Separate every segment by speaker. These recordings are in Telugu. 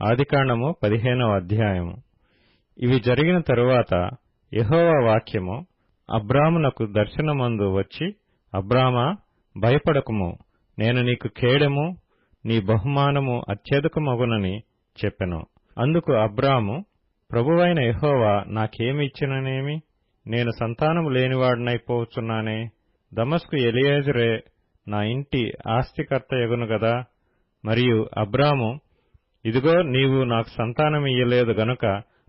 Speaker 1: ఆదికాండము 15వ అధ్యాయము. ఇవి జరిగిన తరువాత యెహోవా వాక్యము అబ్రామునకు దర్శనమందు వచ్చి, అబ్రామా, భయపడకుము, నేను నీకు కేడెము, నీ బహుమానము అత్యధికమగునని చెప్పెను. అందుకు అబ్రాము, ప్రభువైన యెహోవా నాకేమి ఇచ్చిననేమి? నేను సంతానము లేనివాడనైపోవచ్చున్నానే. దమస్కు ఎలియేజరే నా ఇంటి ఆస్తికర్తయగును గదా. మరియు అబ్రాము, ఇదిగో నీవు నాకు సంతానమియ్యలేదు గనుక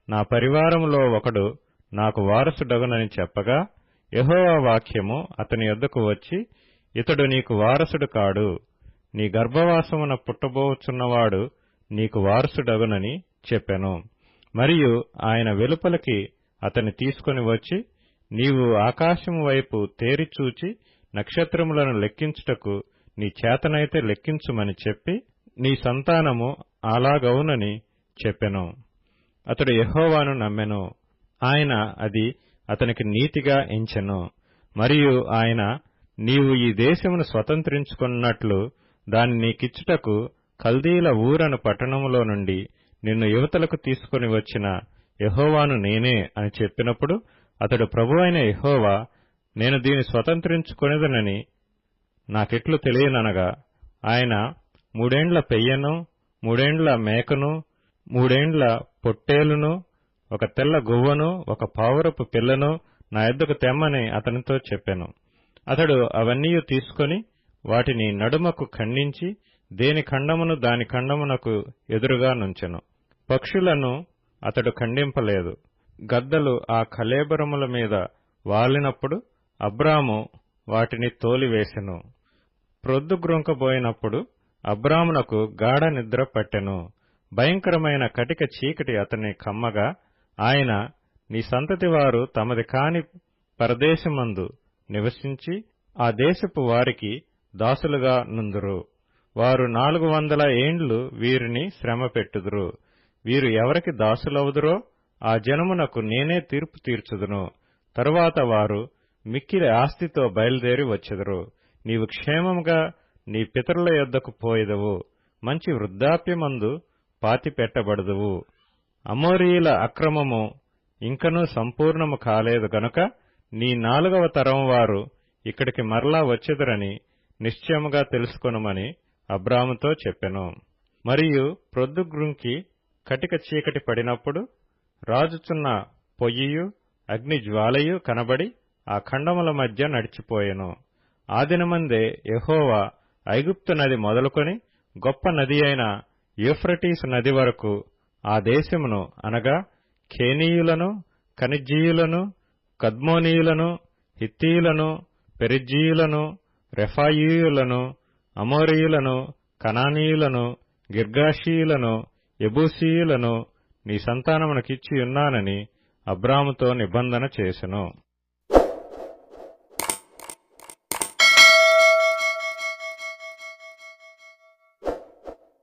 Speaker 1: నా పరివారములో ఒకడు నాకు వారసుడగునని చెప్పగా, యెహోవా వాక్యము అతని యొద్దకు వచ్చి, ఇతడు నీకు వారసుడు కాడు, నీ గర్భవాసమున పుట్టబోచున్నవాడు నీకు వారసుడగునని చెప్పెను. మరియు ఆయన వెలుపలికి అతని తీసుకొని వచ్చి, నీవు ఆకాశము వైపు తేరిచూచి నక్షత్రములను లెక్కించుటకు నీ చేతనైతే లెక్కించుమని చెప్పి, నీ సంతానము అలాగవునని చెప్పెను. అతడు యెహోవాను నమ్మెను, ఆయన అది అతనికి నీతిగా ఎంచెను. మరియు ఆయన, నీవు ఈ దేశమును స్వతంత్రించుకున్నట్లు దాని నీకిచ్చుటకు కల్దీల ఊరను పట్టణములో నుండి నిన్ను యువతలకు తీసుకుని వచ్చిన యెహోవాను నేనే అని చెప్పినప్పుడు, అతడు ప్రభువైన యెహోవా, నేను దీని స్వతంత్రించుకొనేదనని నాకెట్లు తెలియననగా, ఆయన 3 ఏండ్ల పెయ్యను, 3 ఏండ్ల మేకను, 3 ఏండ్ల పొట్టేలును, ఒక తెల్ల గువ్వను, ఒక పావురపు పిల్లను నా యొద్దకు తెమ్మని అతనితో చెప్పెను. అతడు అవన్నీ తీసుకొని వాటిని నడుమకు ఖండించి దేని ఖండమును దాని ఖండమునకు ఎదురుగా నుంచెను. పక్షులను అతడు ఖండింపలేదు. గద్దలు ఆ కళేబరముల మీద వాలినప్పుడు అబ్రాము వాటిని తోలివేసెను. ప్రొద్దుగ్రుంకబోయినప్పుడు అబ్రామునకు గాఢ నిద్ర పట్టెను. భయంకరమైన కటిక చీకటి అతన్ని కమ్మగా, ఆయన, నీ సంతతి వారు తమది కాని పరదేశమందు నివసించి ఆ దేశపు వారికి దాసులుగా నుందురు. వారు 400 ఏండ్లు వీరిని శ్రమ పెట్టుదురు. వీరు ఎవరికి దాసులవుదురో ఆ జనమునకు నేనే తీర్పు తీర్చుదును. తరువాత వారు మిక్కిలి ఆస్తితో బయలుదేరి వచ్చెదరు. నీవు క్షేమముగా నీ పితరుల యొద్దకు పోయెదవు, మంచి వృద్ధాప్యమందు పాతిపెట్టబడుదువు. అమోరీయుల అక్రమము ఇంకనూ సంపూర్ణము కాలేదు గనుక నీ 4వ తరం వారు ఇక్కడికి మరలా వచ్చెదరని నిశ్చయముగా తెలుసుకొనుమని అబ్రాముతో చెప్పెను. మరియు ప్రొద్దుగ్రుంకి కటిక చీకటి పడినప్పుడు రాజుచున్న పొయ్యియు అగ్నిజ్వాలయు కనబడి ఆ ఖండముల మధ్య నడిచిపోయెను. ఆ దినమందే యెహోవా ఐగుప్తు నది మొదలుకొని గొప్ప నది అయిన యూఫ్రటీసు నది వరకు ఆ దేశమును, అనగా కేనీయులను, కనిజ్జీయులను, కద్మోనీయులను, హిత్తీయులను, పెరిజ్జీయులను, రెఫాయీయులను, అమోరీయులను, కనానీయులను, గిర్గాషీయులను, యెబూసీయులను నీ సంతానమునకిచ్చియున్నానని అబ్రాముతో నిబంధన చేసెను.